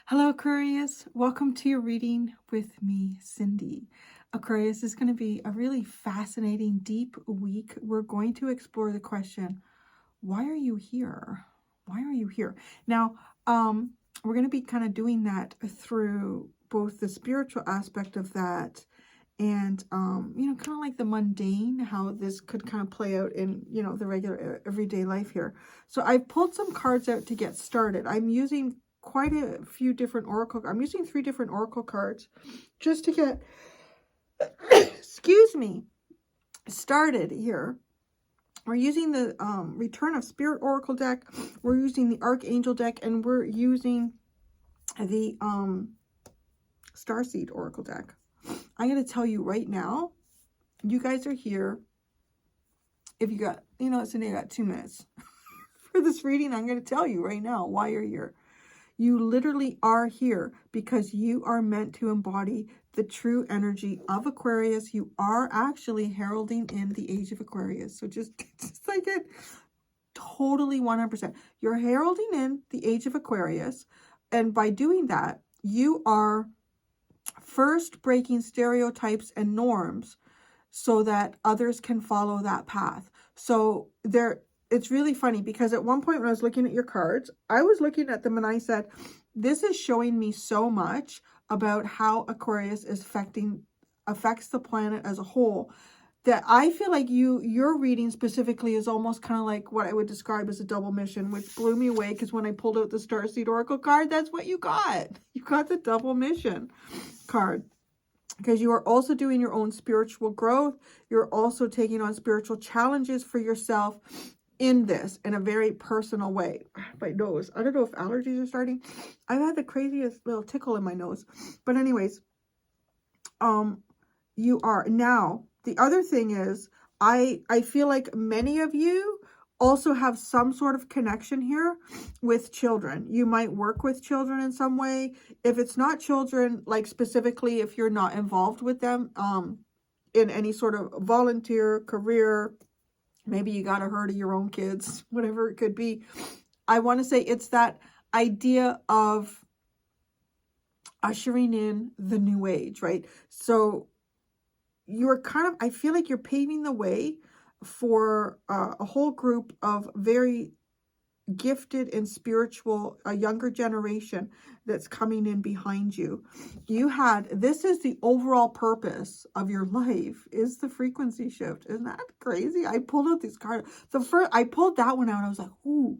Hello, Aquarius. Welcome to your reading with me, Cindy. Aquarius, is going to be a really fascinating, deep week. We're going to explore the question, why are you here? Why are you here? Now, we're going to be kind of doing that through both the spiritual aspect of that and, kind of like the mundane, how this could kind of play out in, the regular everyday life here. So I've pulled some cards out to get started. I'm using quite a few different I'm using 3 different oracle cards just to get, excuse me, started here. We're using the Return of Spirit Oracle deck. We're using the Archangel deck, and we're using the Starseed Oracle deck. I'm going to tell you right now, you guys are here. If you got, Cindy, I got 2 minutes for this reading. I'm going to tell you right now why you're here. You literally are here because you are meant to embody the true energy of Aquarius. You are actually heralding in the age of Aquarius. So just like it, totally 100%. You're heralding in the age of Aquarius. And by doing that, you are first breaking stereotypes and norms so that others can follow that path. So it's really funny because at one point when I was looking at your cards, I was looking at them and I said, this is showing me so much about how Aquarius affects the planet as a whole, that I feel like your reading specifically is almost kind of like what I would describe as a double mission, which blew me away because when I pulled out the Starseed Oracle card, that's what you got. You got the double mission card. Because you are also doing your own spiritual growth. You're also taking on spiritual challenges for yourself in this in a very personal way. My nose. I don't know if allergies are starting. I've had the craziest little tickle in my nose. But anyways, you are. Now, the other thing is, I feel like many of you also have some sort of connection here with children. You might work with children in some way. If it's not children, like specifically if you're not involved with them in any sort of volunteer career, maybe you got a herd of your own kids, whatever it could be. I want to say it's that idea of ushering in the new age, right? So you're kind of, I feel like you're paving the way for a whole group of very gifted and spiritual, a younger generation that's coming in behind you. This is the overall purpose of your life, is the frequency shift. Isn't that crazy? I pulled out these cards. I pulled that one out and I was like, ooh.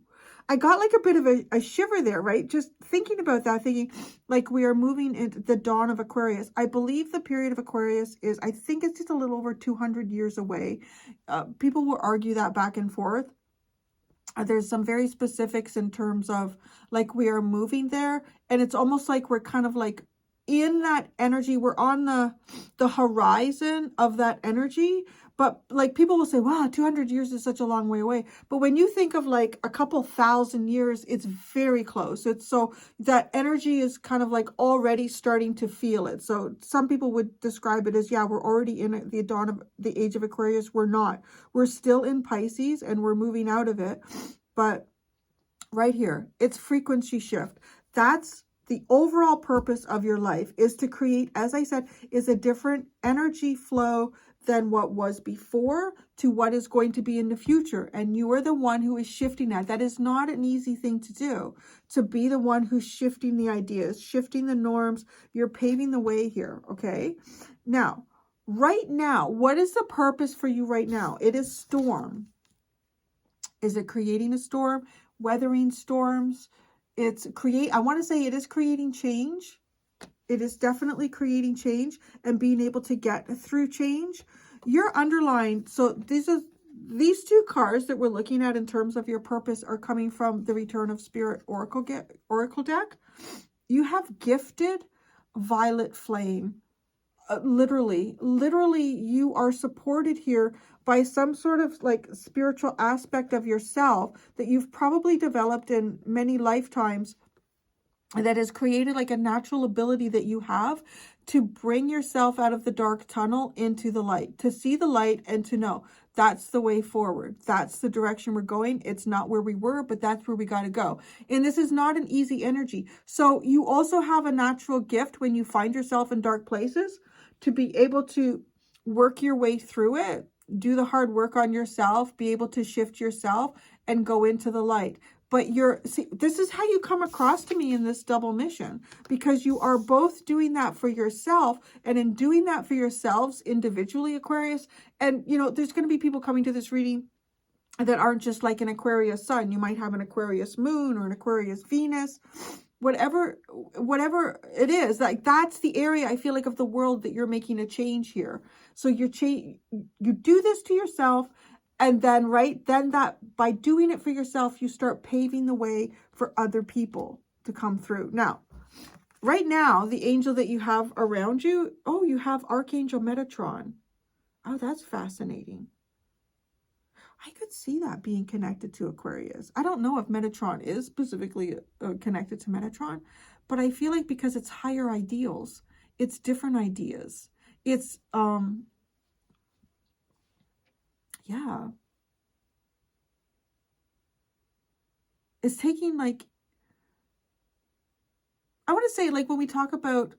I got like a bit of a shiver there, right? Just thinking about that, thinking like we are moving into the dawn of Aquarius. I believe the period of Aquarius is, I think it's just a little over 200 years away. People will argue that back and forth. There's some very specifics in terms of like we are moving there, and it's almost like we're kind of like in that energy. We're on the horizon of that energy. But like people will say, wow, 200 years is such a long way away. But when you think of like a couple thousand years, it's very close. So that energy is kind of like already starting to feel it. So some people would describe it as, yeah, we're already in the dawn of the age of Aquarius. We're not. We're still in Pisces and we're moving out of it. But right here, it's frequency shift. That's the overall purpose of your life, is to create, as I said, is a different energy flow than what was before to what is going to be in the future. And you are the one who is shifting that. That is not an easy thing to do, to be the one who's shifting the ideas, shifting the norms. You're paving the way here, okay? Now, right now, what is the purpose for you right now? It is storm. Is it creating a storm? Weathering storms? I want to say it is creating change. It is definitely creating change and being able to get through change. You're underlined. So these 2 cards that we're looking at in terms of your purpose are coming from the Return of Spirit Oracle deck. You have gifted violet flame. Literally, you are supported here by some sort of like spiritual aspect of yourself that you've probably developed in many lifetimes, that has created like a natural ability that you have to bring yourself out of the dark tunnel into the light, to see the light and to know That's the way forward. That's the direction we're going. It's not where we were, but that's where we got to go. And this is not an easy energy. So you also have a natural gift when you find yourself in dark places to be able to work your way through it, do the hard work on yourself, be able to shift yourself and go into the light. But see, this is how you come across to me in this double mission, because you are both doing that for yourself, and in doing that for yourselves individually, Aquarius. And, you know, there's going to be people coming to this reading that aren't just like an Aquarius sun. You might have an Aquarius moon or an Aquarius Venus, whatever it is. Like, that's the area, I feel like, of the world that you're making a change here. So you do this to yourself. And then, that by doing it for yourself, you start paving the way for other people to come through. Now, right now, the angel that you have around you, you have Archangel Metatron. Oh, that's fascinating. I could see that being connected to Aquarius. I don't know if Metatron is specifically connected to Metatron, but I feel like because it's higher ideals, it's different ideas. It's, yeah. It's taking, like, I want to say, like, when we talk about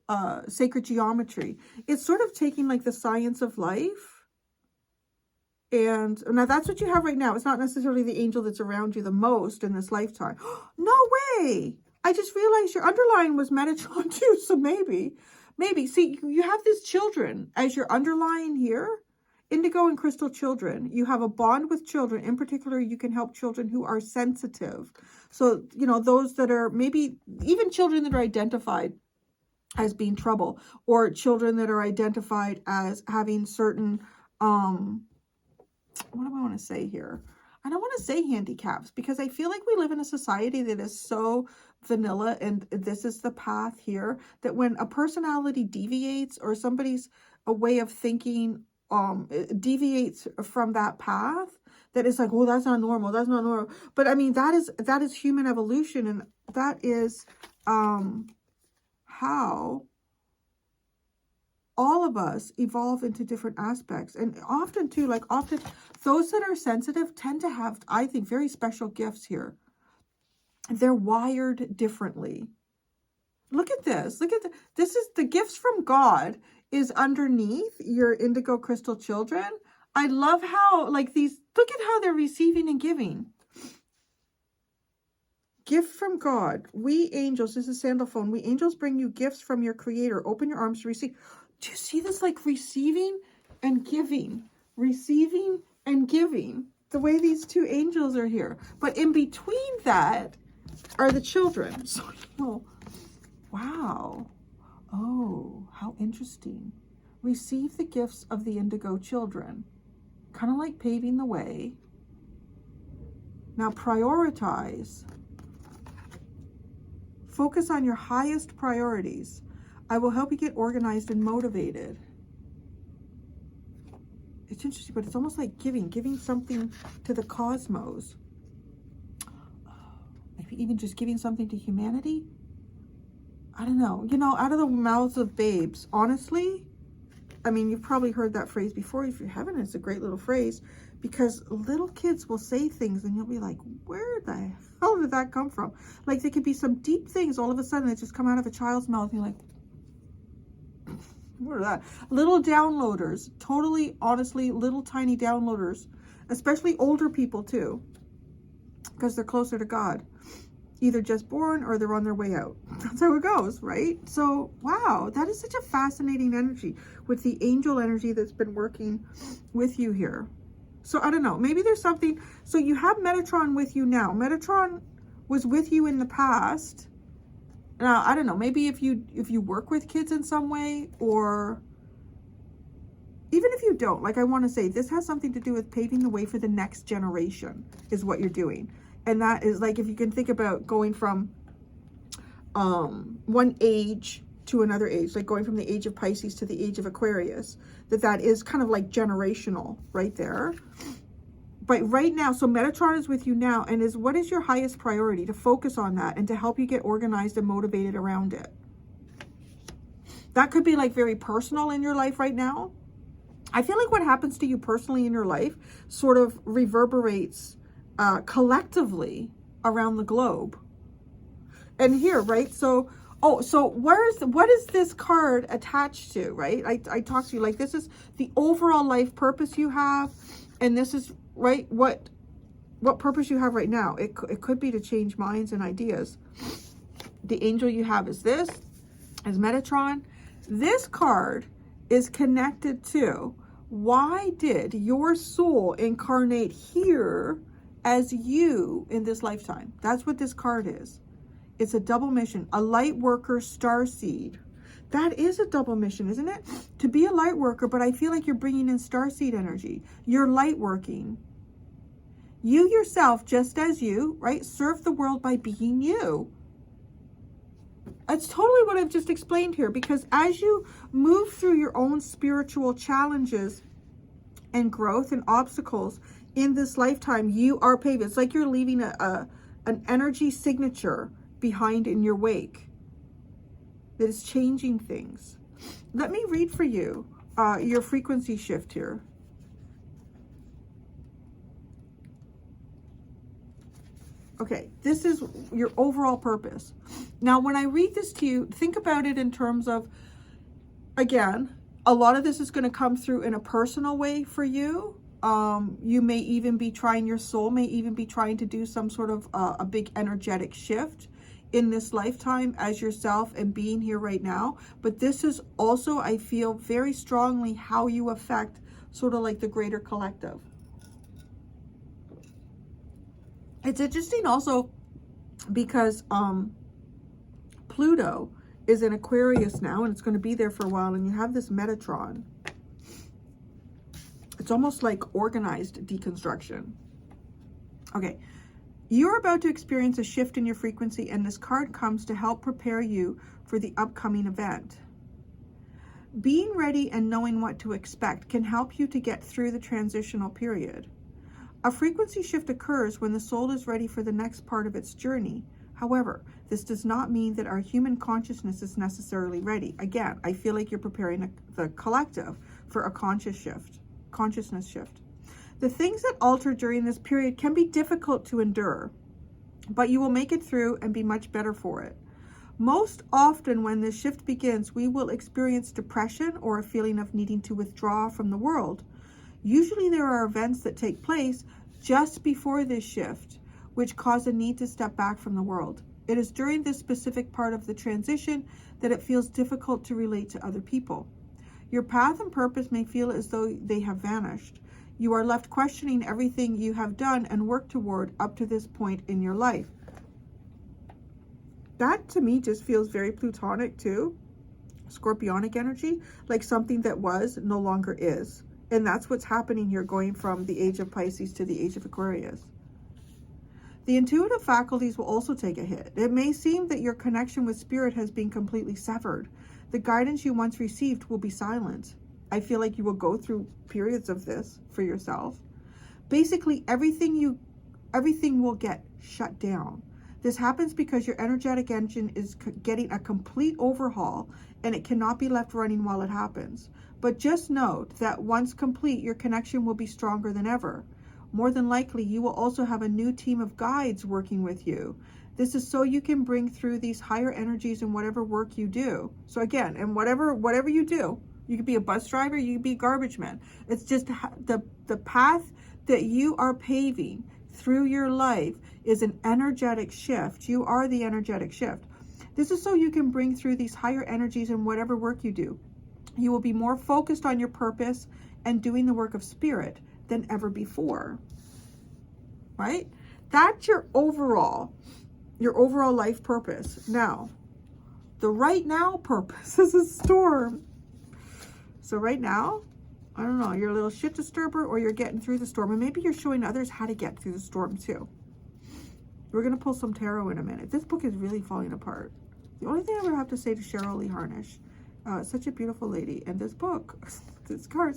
sacred geometry, it's sort of taking, like, the science of life. And now that's what you have right now. It's not necessarily the angel that's around you the most in this lifetime. No way. I just realized your underline was Metatron too. So maybe. See, you have these children as your underline here. Indigo and crystal children. You have a bond with children. In particular, you can help children who are sensitive. So, you know, those that are maybe even children that are identified as being trouble, or children that are identified as having certain, what do I want to say here? I don't want to say handicaps, because I feel like we live in a society that is so vanilla, and this is the path here, that when a personality deviates, or somebody's a way of thinking deviates from that path, that is like, oh, that's not normal, that's not normal. But I mean, that is human evolution, and that is how all of us evolve into different aspects. And often too, those that are sensitive tend to have, I think, very special gifts here. They're wired differently. Look at this. This is the gifts from God is underneath your indigo crystal children. I love how, like, these, look at how they're receiving and giving. Gift from God. We angels, this is Sandalphone. We angels bring you gifts from your creator. Open your arms to receive. Do you see this, like, receiving and giving? Receiving and giving. The way these two angels are here. But in between that are the children. So, wow. Oh, how interesting. Receive the gifts of the indigo children. Kind of like paving the way. Now prioritize. Focus on your highest priorities. I will help you get organized and motivated. It's interesting, but it's almost like giving something to the cosmos. Maybe even just giving something to humanity. I don't know. You know, out of the mouths of babes, honestly, I mean, you've probably heard that phrase before. If you haven't, it's a great little phrase, because little kids will say things and you'll be like, where the hell did that come from? Like, there could be some deep things all of a sudden that just come out of a child's mouth and you're like, what are that? Little downloaders, totally, honestly, little tiny downloaders, especially older people too, because they're closer to God. Either just born or they're on their way out. That's how it goes, right? So, wow, that is such a fascinating energy with the angel energy that's been working with you here. So, I don't know, maybe there's something. So you have Metatron with you now. Metatron was with you in the past. Now, I don't know, maybe if you work with kids in some way, or even if you don't, like, I want to say this has something to do with paving the way for the next generation is what you're doing. And that is, like, if you can think about going from one age to another age, like going from the age of Pisces to the age of Aquarius, that is kind of like generational right there. But right now, so Metatron is with you now, and what is your highest priority? To focus on that and to help you get organized and motivated around it. That could be like very personal in your life right now. I feel like what happens to you personally in your life sort of reverberates collectively around the globe. And here, right? So, oh, so what is this card attached to, right? I talked to you like this is the overall life purpose you have, and this is, right, what purpose you have right now. It could be to change minds and ideas. The angel you have is this, is Metatron. This card is connected to, why did your soul incarnate here as you in this lifetime? That's what this card is. It's a double mission, a light worker starseed. That is a double mission, isn't it? To be a light worker, but I feel like you're bringing in starseed energy. You're light working. You yourself, just as you, right? Serve the world by being you. That's totally what I've just explained here, because as you move through your own spiritual challenges and growth and obstacles in this lifetime, you are paving. It's like you're leaving an energy signature behind in your wake that is changing things. Let me read for you your frequency shift here. Okay, this is your overall purpose. Now, when I read this to you, think about it in terms of, again, a lot of this is going to come through in a personal way for you. You may even be trying, your soul may even be trying to do some sort of a big energetic shift in this lifetime as yourself and being here right now. But this is also, I feel very strongly, how you affect sort of like the greater collective. It's interesting also because Pluto is in Aquarius now, and it's going to be there for a while, and you have this Metatron. It's almost like organized deconstruction. Okay, you're about to experience a shift in your frequency, and this card comes to help prepare you for the upcoming event. Being ready and knowing what to expect can help you to get through the transitional period. A frequency shift occurs when the soul is ready for the next part of its journey. However, this does not mean that our human consciousness is necessarily ready. Again, I feel like you're preparing the collective for a consciousness shift. The things that alter during this period can be difficult to endure, but you will make it through and be much better for it. Most often when this shift begins, we will experience depression or a feeling of needing to withdraw from the world. Usually there are events that take place just before this shift, which cause a need to step back from the world. It is during this specific part of the transition that it feels difficult to relate to other people. Your path and purpose may feel as though they have vanished. You are left questioning everything you have done and worked toward up to this point in your life. That to me just feels very Plutonic too. Scorpionic energy, like something that was no longer is. And that's what's happening here, going from the age of Pisces to the age of Aquarius. The intuitive faculties will also take a hit. It may seem that your connection with spirit has been completely severed. The guidance you once received will be silent. I feel like you will go through periods of this for yourself. Basically, everything will get shut down. This happens because your energetic engine is getting a complete overhaul, and it cannot be left running while it happens. But just note that once complete, your connection will be stronger than ever. More than likely, you will also have a new team of guides working with you. This is so you can bring through these higher energies in whatever work you do. So again, and whatever you do, you could be a bus driver, you could be a garbage man. It's just the path that you are paving through your life is an energetic shift. You are the energetic shift. This is so you can bring through these higher energies in whatever work you do. You will be more focused on your purpose and doing the work of spirit than ever before, right? That's your overall life purpose. Now, the right now purpose is a storm. So right now, I don't know, you're a little shit disturber, or you're getting through the storm, and maybe you're showing others how to get through the storm too. We're going to pull some tarot in a minute. This book is really falling apart. The only thing I would have to say to Cheryl Lee Harnish, such a beautiful lady, and this book, it's falling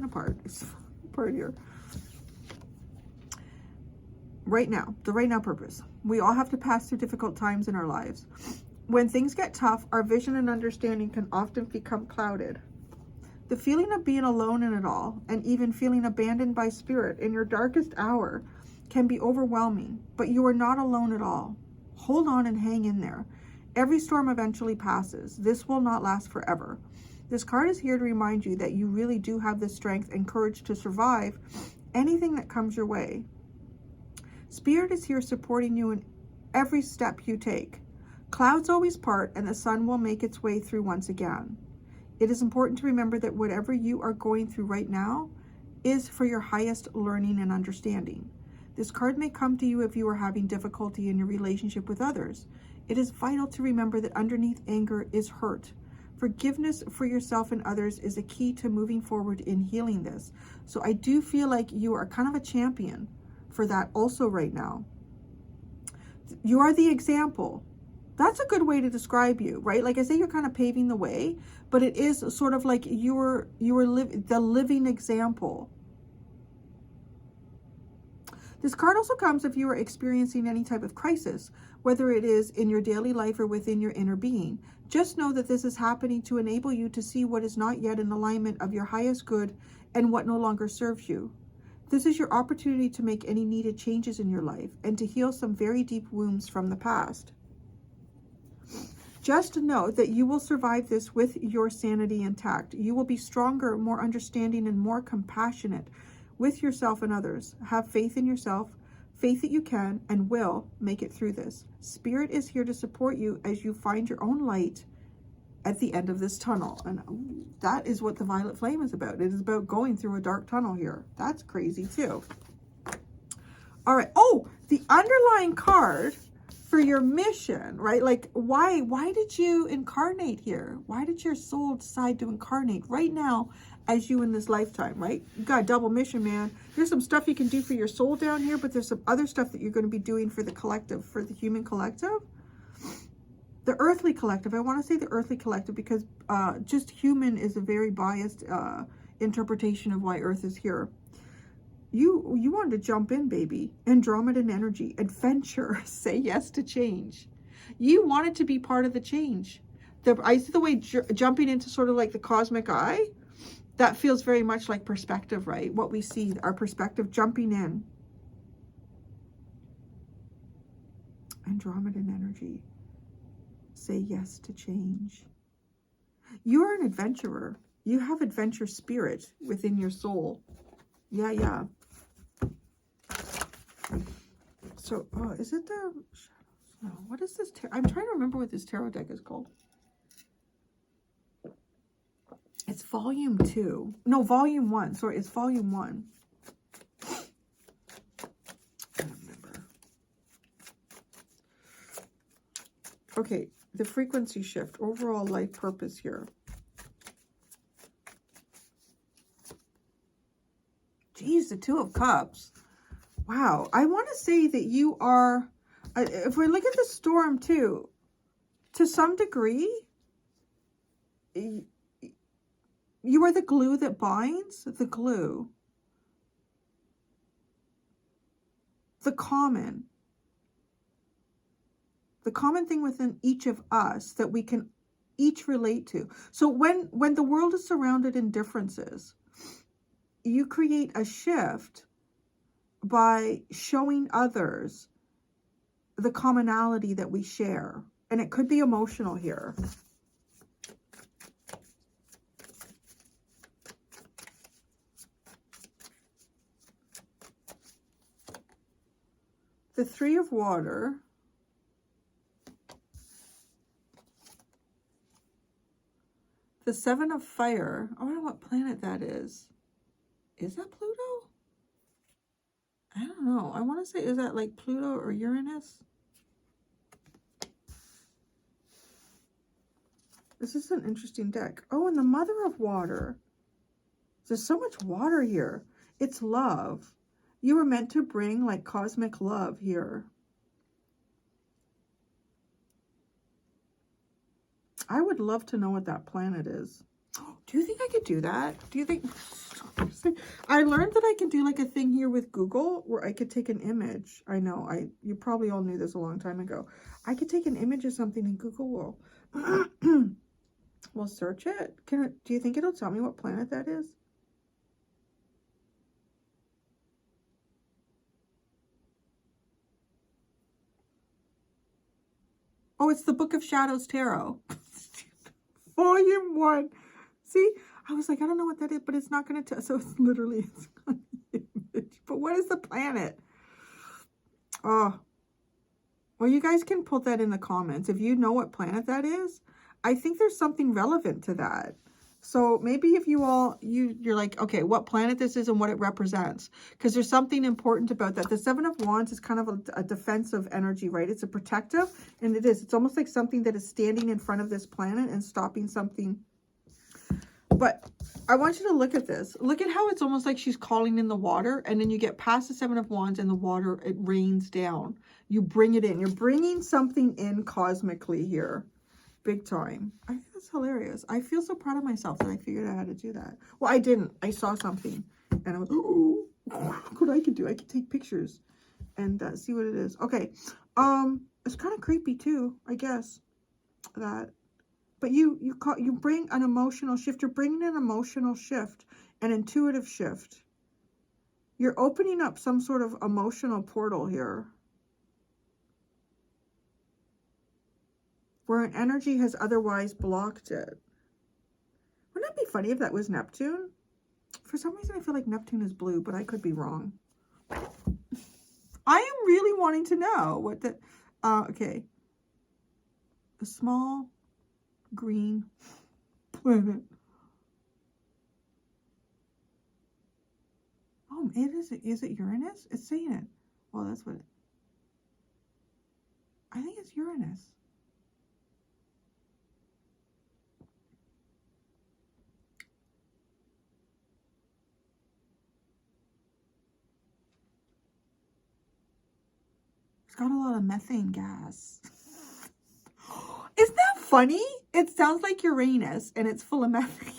apart. It's falling apart here. Right now, the right now purpose. We all have to pass through difficult times in our lives. When things get tough, our vision and understanding can often become clouded. The feeling of being alone in it all, and even feeling abandoned by spirit in your darkest hour, can be overwhelming, but you are not alone at all. Hold on and hang in there. Every storm eventually passes. This will not last forever. This card is here to remind you that you really do have the strength and courage to survive anything that comes your way. Spirit is here supporting you in every step you take. Clouds always part, and the sun will make its way through once again. It is important to remember that whatever you are going through right now is for your highest learning and understanding. This card may come to you if you are having difficulty in your relationship with others. It is vital to remember that underneath anger is hurt. Forgiveness for yourself and others is a key to moving forward in healing this. So I do feel like you are kind of a champion for that also right now. You are the example. That's a good way to describe you, right? Like I say, you're kind of paving the way, but it is sort of like you're the living example. This card also comes if you are experiencing any type of crisis, whether it is in your daily life or within your inner being. Just know that this is happening to enable you to see what is not yet in alignment of your highest good and what no longer serves you. This is your opportunity to make any needed changes in your life and to heal some very deep wounds from the past. Just know that you will survive this with your sanity intact. You will be stronger, more understanding, and more compassionate with yourself and others. Have faith in yourself, faith that you can and will make it through this. Spirit is here to support you as you find your own light at the end of this tunnel. And that is what the violet flame is about. It is about going through a dark tunnel here. That's crazy too. All right. Oh, the underlying card for your mission, right? Like, why did you incarnate here? Why did your soul decide to incarnate right now as you in this lifetime, right? You got a double mission, man. There's some stuff you can do for your soul down here, but there's some other stuff that you're going to be doing for the collective, for the human collective. The earthly collective. I want to say the earthly collective because just human is a very biased interpretation of why Earth is here. You wanted to jump in, baby. Andromedan energy, adventure, say yes to change. You wanted to be part of the change. I see the way jumping into sort of like the cosmic eye, that feels very much like perspective, right? What we see, our perspective jumping in. Andromedan energy, say yes to change. You are an adventurer. You have adventure spirit within your soul. Yeah. So, is it the... No, what is this? I'm trying to remember what this tarot deck is called. It's volume 2. No, volume 1. Sorry, it's volume 1. I don't remember. Okay, the frequency shift. Overall life purpose here. Geez, the Two of Cups. Wow. I want to say that you are, if we look at the storm too, to some degree, you are the glue that binds, the glue. The common thing within each of us that we can each relate to. So when the world is surrounded in differences, you create a shift by showing others the commonality that we share. And it could be emotional here. The Three of Water. The Seven of Fire. I wonder what planet that is. Is that Pluto? I don't know. I want to say, is that like Pluto or Uranus? This is an interesting deck. Oh, and the Mother of Water. There's so much water here. It's love. You were meant to bring like cosmic love here. I would love to know what that planet is. Do you think I could do that? Do you think... I learned that I can do like a thing here with Google where I could take an image. I know, you probably all knew this a long time ago. I could take an image of something in Google. We'll search it. Do you think it'll tell me what planet that is? Oh, it's the Book of Shadows Tarot. Volume 1. See? I was like, I don't know what that is, but it's not going to tell. So it's literally, it's not the image. But what is the planet? Oh. Well, you guys can put that in the comments. If you know what planet that is, I think there's something relevant to that. So maybe if you all, you're like, okay, what planet this is and what it represents. Because there's something important about that. The Seven of Wands is kind of a defensive energy, right? It's a protective, and it is. It's almost like something that is standing in front of this planet and stopping something. But I want you to look at this. Look at how it's almost like she's calling in the water, and then you get past the Seven of Wands and the water, it rains down. You bring it in. You're bringing something in cosmically here. Big time. I think that's hilarious. I feel so proud of myself that I figured out how to do that. Well, I didn't. I saw something, and I was, oh, look what I could do. I could take pictures and see what it is. Okay. It's kind of creepy too, I guess, that. But you bring an emotional shift. You're bringing an emotional shift, an intuitive shift. You're opening up some sort of emotional portal here, where an energy has otherwise blocked it. Wouldn't that be funny if that was Neptune? For some reason, I feel like Neptune is blue, but I could be wrong. I am really wanting to know what the... okay. A small green planet. Oh, is it Uranus? It's saying it. Well, that's what I think it's Uranus. It's got a lot of methane gas. Isn't that funny? It sounds like Uranus, and it's full of methane.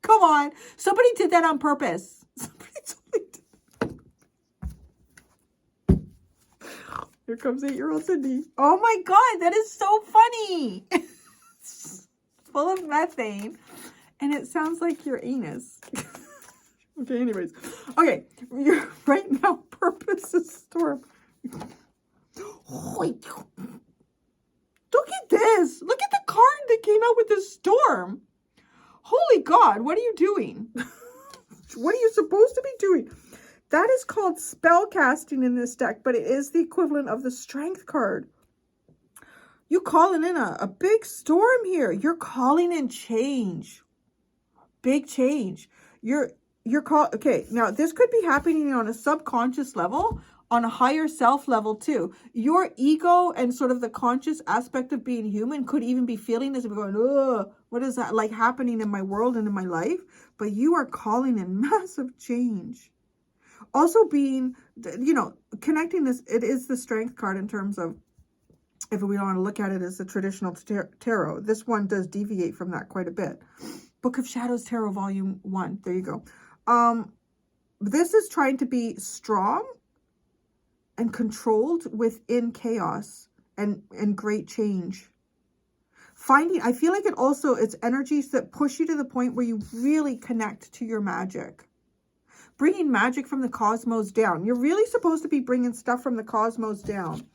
Come on. Somebody did that on purpose. Somebody totally did. Here comes 8-year-old Cindy. Oh my God, that is so funny. It's full of methane, and it sounds like Uranus. Okay, anyways. Okay, right now, purpose is storm. Look at this. Look at the card that came out with the storm. Holy God, what are you doing? What are you supposed to be doing? That is called spell casting in this deck, but it is the equivalent of the strength card. You calling in a big storm here. You're calling in change. Big change. Okay, now this could be happening on a subconscious level, on a higher self level too. Your ego and sort of the conscious aspect of being human could even be feeling this and going, ugh, what is that like happening in my world and in my life? But you are calling in massive change. Also being, connecting this, it is the strength card in terms of, if we don't want to look at it as the traditional tarot. This one does deviate from that quite a bit. Book of Shadows Tarot, Volume 1. There you go. This is trying to be strong and controlled within chaos and great change. I feel like it's energies that push you to the point where you really connect to your magic. Bringing magic from the cosmos down. You're really supposed to be bringing stuff from the cosmos down.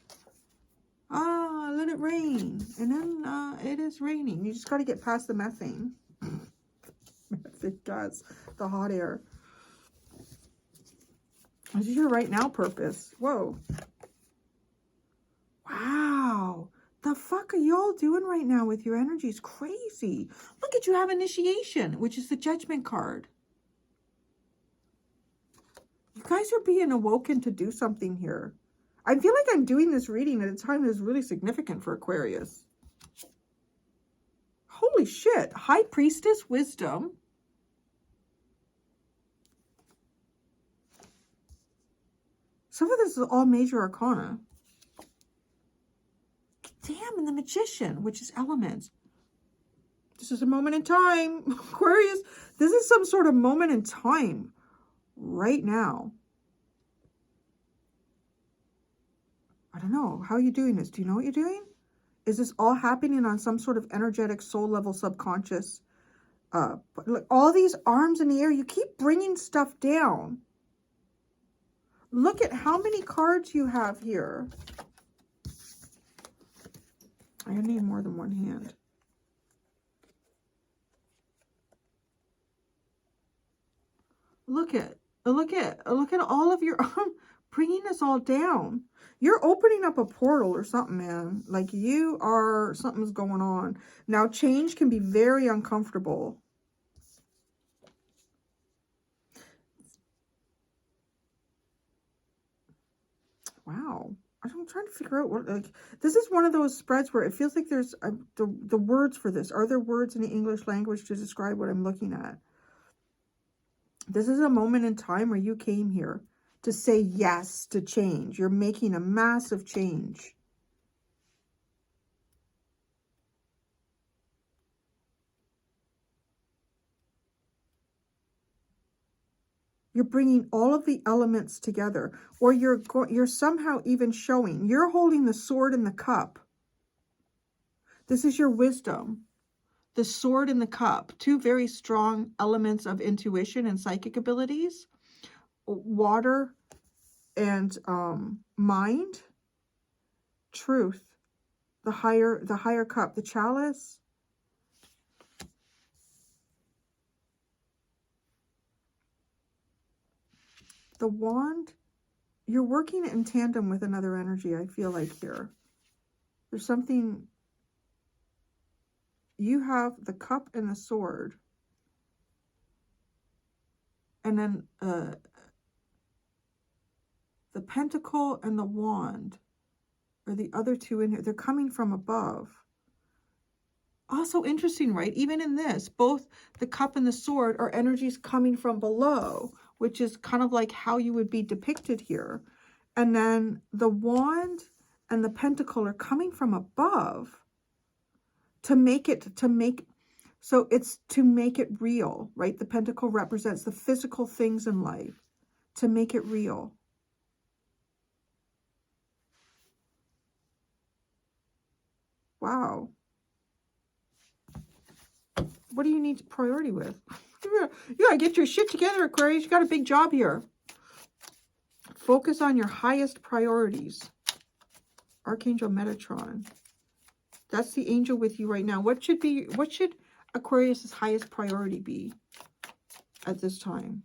Let it rain. And then it is raining. You just got to get past the methane. Methane gas, the hot air. This is your right now purpose. Whoa. Wow. The fuck are y'all doing right now with your energies? Crazy. Look at you have initiation, which is the judgment card. You guys are being awoken to do something here. I feel like I'm doing this reading at a time that is really significant for Aquarius. Holy shit. High Priestess, Wisdom. Some of this is all major arcana. Damn, and the Magician, which is elements. This is a moment in time. Aquarius, this is some sort of moment in time right now. I don't know. How are you doing this? Do you know what you're doing? Is this all happening on some sort of energetic soul level subconscious? Look, all these arms in the air, you keep bringing stuff down. Look at how many cards you have here. I need more than one hand. Look at all of your bringing this all down. You're opening up a portal or something, man. Like something's going on. Now, change can be very uncomfortable. Wow. I'm trying to figure out what, like, this is one of those spreads where it feels like there's the words for this. Are there words in the English language to describe what I'm looking at? This is a moment in time where you came here to say yes to change. You're making a massive change. You're bringing all of the elements together, or you're somehow even showing. You're holding the sword and the cup. This is your wisdom. The sword and the cup, two very strong elements of intuition and psychic abilities. Water and mind, truth, the higher cup, the chalice. The wand, you're working in tandem with another energy, I feel like here. There's something, you have the cup and the sword. And then the pentacle and the wand are the other two in here. They're coming from above. Also interesting, right? Even in this, both the cup and the sword are energies coming from below, which is kind of like how you would be depicted here. And then the wand and the pentacle are coming from above so it's to make it real, right? The pentacle represents the physical things in life, to make it real. Wow. What do you need priority with? You gotta get your shit together, Aquarius. You got a big job here. Focus on your highest priorities. Archangel Metatron. That's the angel with you right now. What should Aquarius's highest priority be at this time?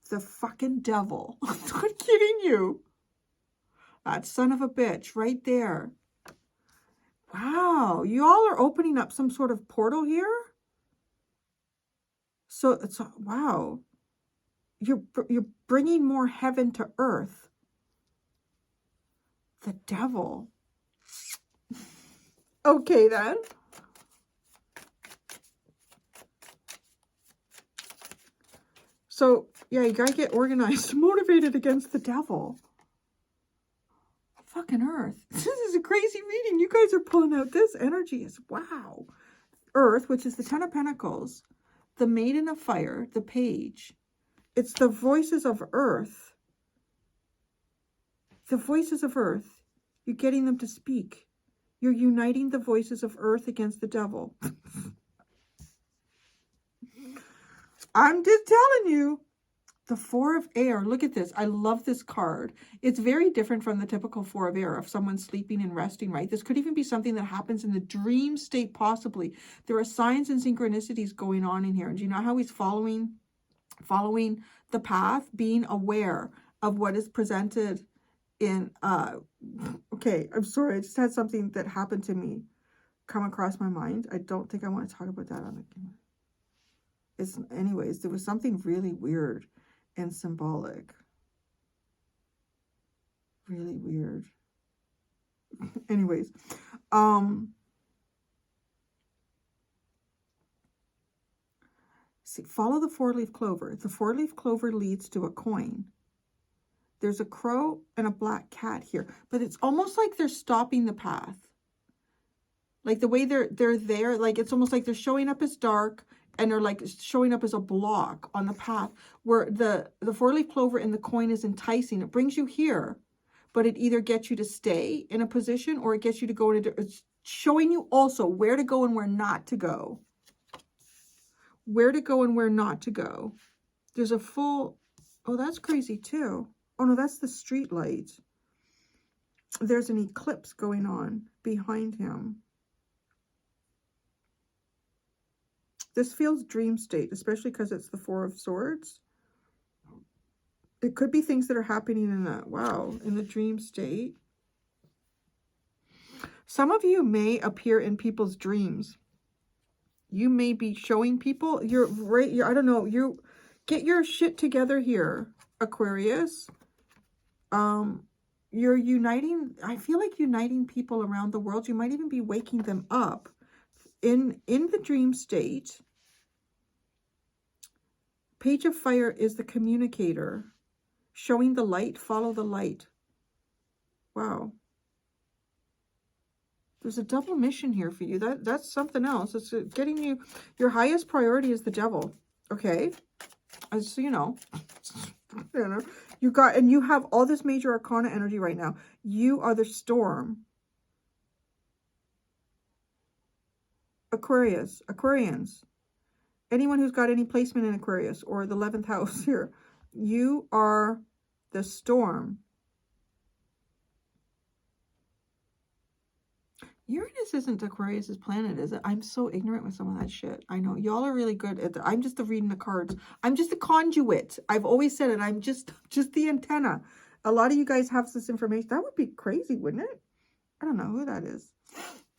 The fucking devil. I'm not kidding you. That son of a bitch right there. Wow, you all are opening up some sort of portal here? So it's, wow. You're bringing more heaven to earth. The devil. Okay, then. So, yeah, you gotta get organized, motivated against the devil. Fucking earth. This is a crazy reading. You guys are pulling out this energy. Is wow. Earth, which is the Ten of Pentacles, the Maiden of Fire, the Page. It's the voices of earth. The voices of earth. You're getting them to speak. You're uniting the voices of earth against the devil. I'm just telling you. The Four of Air. Look at this. I love this card. It's very different from the typical Four of Air. If someone's sleeping and resting, right? This could even be something that happens in the dream state, possibly. There are signs and synchronicities going on in here. And do you know how he's following the path? Being aware of what is presented in... okay, I'm sorry. I just had something that happened to me come across my mind. I don't think I want to talk about that on the camera. Anyways, there was something really weird and symbolic. Really weird. Anyways, see, follow the four-leaf clover. The four-leaf clover leads to a coin. There's a crow and a black cat here, but it's almost like they're stopping the path. Like the way they're there, like it's almost like they're showing up as dark, and they're like showing up as a block on the path, where the four-leaf clover and the coin is enticing. It brings you here, but it either gets you to stay in a position or it gets you to go into, it's showing you also where to go and where not to go. Where to go and where not to go. There's a full, oh, that's crazy too. Oh no, that's the street light. There's an eclipse going on behind him. This feels dream state, especially because it's the Four of Swords. It could be things that are happening in a, wow, in the dream state. Some of you may appear in people's dreams. You may be showing people, I don't know, you get your shit together here, Aquarius. You're uniting, I feel like uniting people around the world. You might even be waking them up in the dream state. Page of Fire is the communicator. Showing the light, follow the light. Wow. There's a double mission here for you. That's something else. It's getting you, your highest priority is the devil. Okay? As so you know. You got, and you have all this major arcana energy right now. You are the storm. Aquarius, Aquarians. Anyone who's got any placement in Aquarius or the 11th house here. You are the storm. Uranus isn't Aquarius's planet, is it? I'm so ignorant with some of that shit. I know. Y'all are really good at I'm just the reading the cards. I'm just a conduit. I've always said it. I'm just the antenna. A lot of you guys have this information. That would be crazy, wouldn't it? I don't know who that is.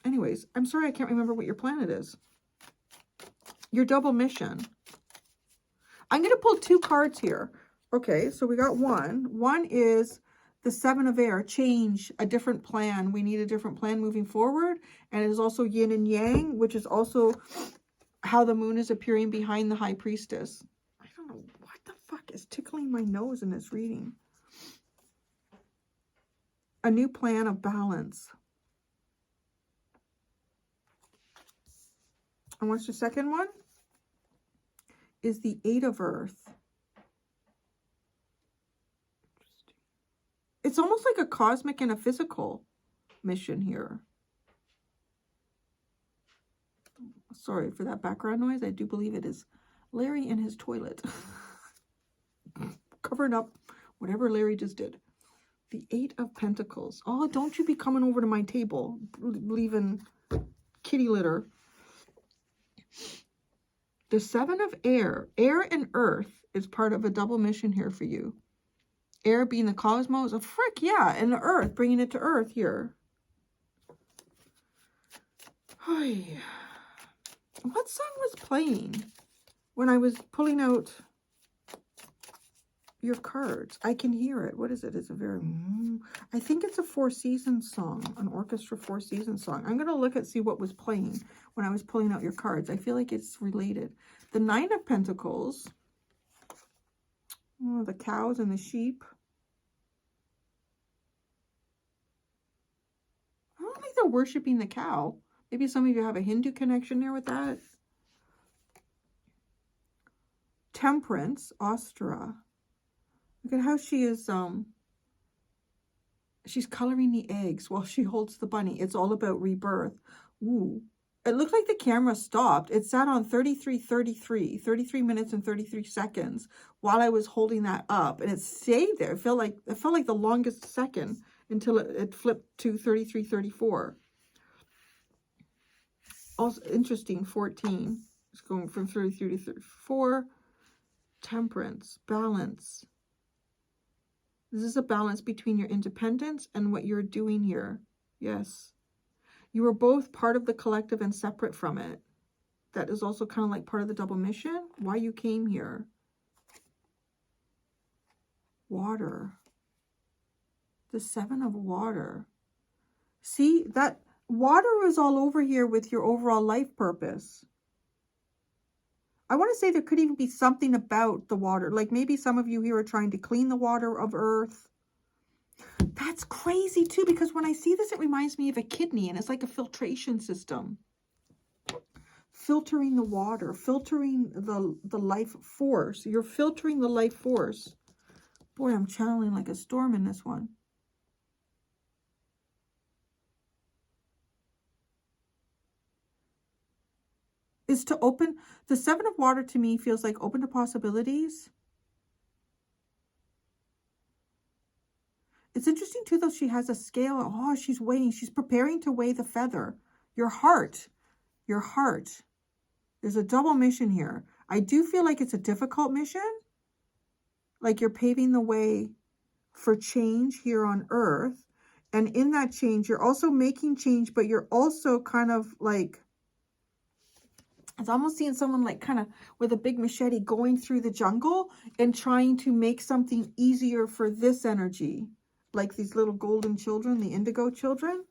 Anyways, I'm sorry I can't remember what your planet is. Your double mission. I'm going to pull 2 cards here. Okay, so we got one. One is the 7 of Air, change, a different plan. We need a different plan moving forward. And it is also yin and yang, which is also how the moon is appearing behind the High Priestess. I don't know what the fuck is tickling my nose in this reading. A new plan of balance. And what's the second one? Is the 8 of Earth. It's almost like a cosmic and a physical mission here. Sorry for that background noise. I do believe it is Larry in his toilet. Covering up whatever Larry just did. The 8 of Pentacles. Oh, don't you be coming over to my table, leaving kitty litter. The 7 of Air. Air and Earth is part of a double mission here for you. Air being the cosmos. Oh, frick, yeah. And the Earth, bringing it to Earth here. What song was playing when I was pulling out your cards? I can hear it. What is it? It's a very... I think it's a Four Seasons song. An orchestra Four Seasons song. I'm going to look and see what was playing when I was pulling out your cards. I feel like it's related. The 9 of Pentacles... Oh, the cows and the sheep. I don't think they're worshiping the cow. Maybe some of you have a Hindu connection there with that. Temperance, Ostra. Look at how she is, she's coloring the eggs while she holds the bunny. It's all about rebirth. Ooh. It looked like the camera stopped. It sat on 33 minutes and 33 seconds while I was holding that up, and it stayed there. It felt like the longest second until it flipped to 33:34. Also interesting, 14. It's going from 33 to 34. Temperance, balance. This is a balance between your independence and what you're doing here. Yes. You are both part of the collective and separate from it. That is also kind of like part of the double mission. Why you came here. Water. The 7 of water. See, that water is all over here with your overall life purpose. I want to say there could even be something about the water. Like maybe some of you here are trying to clean the water of Earth. That's crazy too, because when I see this, it reminds me of a kidney, and it's like a filtration system. Filtering the water, filtering the life force. You're filtering the life force. Boy, I'm channeling like a storm in this one. is to open. The Seven of Water to me feels like open to possibilities. It's interesting too, though, she has a scale. Oh, she's weighing. She's preparing to weigh the feather. Your heart. Your heart. There's a double mission here. I do feel like it's a difficult mission. Like you're paving the way for change here on Earth. And in that change, you're also making change, but you're also kind of like, it's almost seeing someone like kind of with a big machete going through the jungle and trying to make something easier for this energy. Like these little golden children, the indigo children.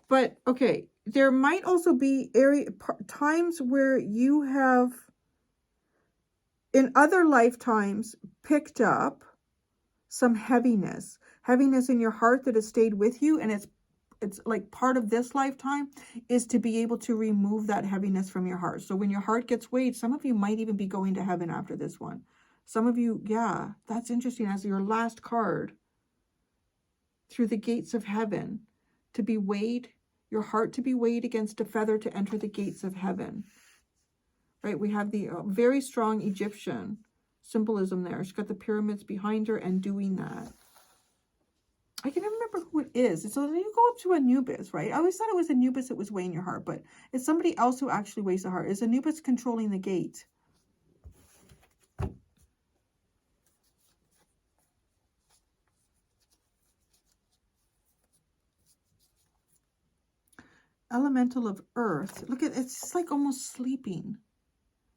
But, okay, there might also be times where you have, in other lifetimes, picked up some heaviness. Heaviness in your heart that has stayed with you, and it's like part of this lifetime is to be able to remove that heaviness from your heart. So when your heart gets weighed, some of you might even be going to heaven after this one. Some of you, yeah, that's interesting. As your last card, through the gates of heaven, to be weighed, your heart to be weighed against a feather to enter the gates of heaven. Right? We have the very strong Egyptian symbolism there. She's got the pyramids behind her and doing that. I can never remember who it is. So you go up to Anubis, right? I always thought it was Anubis that was weighing your heart, but it's somebody else who actually weighs the heart. Is Anubis controlling the gate? Elemental of earth. Look at it's just like almost sleeping,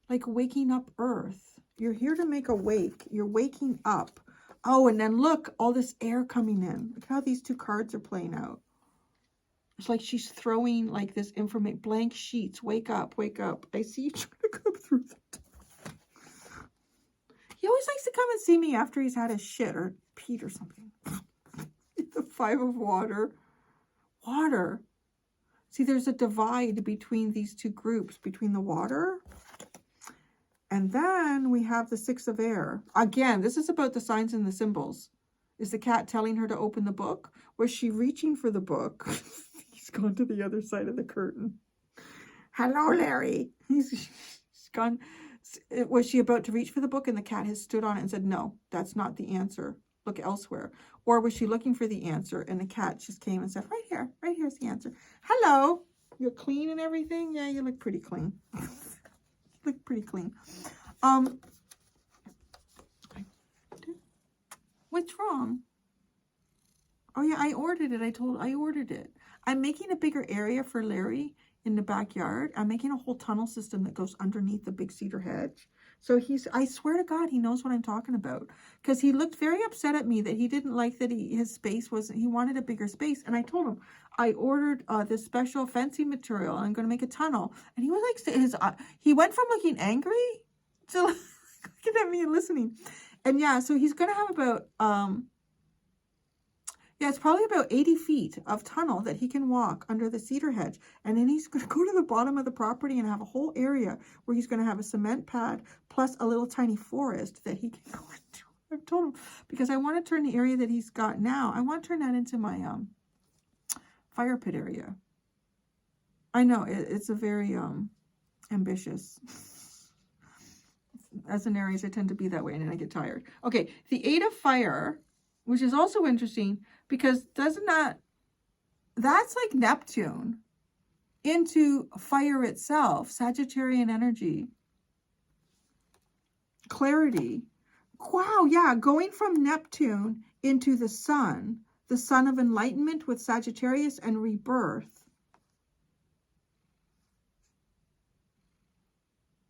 like waking up earth. You're here to make a wake. You're waking up. Oh, and then look, all this air coming in. Look how these two cards are playing out. It's like she's throwing like this information, blank sheets. Wake up, wake up. I see you trying to come through the door. He always likes to come and see me after he's had a shit or peed or something. The Five of Water. Water. See, there's a divide between these two groups, between the water. And then we have the Six of Air. Again, this is about the signs and the symbols. Is the cat telling her to open the book? Was she reaching for the book? He's gone to the other side of the curtain. Hello, Larry. He's gone. Was she about to reach for the book and the cat has stood on it and said, no, that's not the answer. Look elsewhere. Or was she looking for the answer and the cat just came and said, right here's the answer. Hello, you're clean and everything? Yeah, you look pretty clean. Look pretty clean. What's wrong? Oh yeah, I ordered it. I ordered it. I'm making a bigger area for Larry in the backyard. I'm making a whole tunnel system that goes underneath the big cedar hedge. So I swear to God, he knows what I'm talking about. Because he looked very upset at me that he didn't like that his space wasn't, he wanted a bigger space. And I told him, I ordered this special fencing material. And I'm going to make a tunnel. And he was like, he went from looking angry to looking at me and listening. And yeah, so he's going to have about, yeah, it's probably about 80 feet of tunnel that he can walk under the cedar hedge. And then he's going to go to the bottom of the property and have a whole area where he's going to have a cement pad plus a little tiny forest that he can go into. I've told him, because I want to turn the area that he's got now, I want to turn that into my fire pit area. I know, it's a very ambitious. As an Aries, I tend to be that way and then I get tired. Okay, the Eight of Fire, which is also interesting because that's like Neptune into fire itself, Sagittarian energy. Clarity. Wow, yeah, going from Neptune into the sun of enlightenment with Sagittarius and rebirth.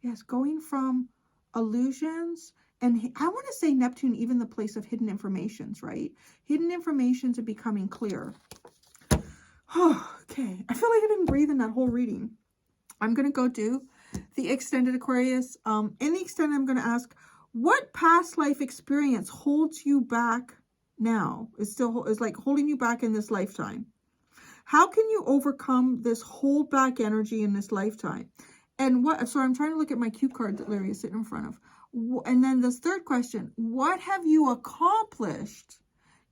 Yes, going from illusions. And I want to say Neptune, even the place of hidden informations, right? Hidden informations are becoming clear. Oh, okay. I feel like I didn't breathe in that whole reading. I'm going to go do the extended Aquarius. In the extended, I'm going to ask, what past life experience holds you back now? Is like holding you back in this lifetime? How can you overcome this hold back energy in this lifetime? And so I'm trying to look at my cue card that Larry is sitting in front of. And then this third question, what have you accomplished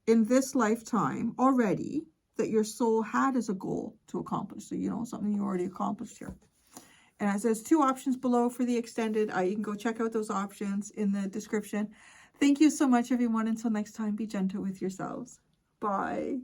in this lifetime already that your soul had as a goal to accomplish. So, you know, something you already accomplished here. And it says 2 options below for the extended. You can go check out those options in the description. Thank you so much, everyone. Until next time, be gentle with yourselves. Bye.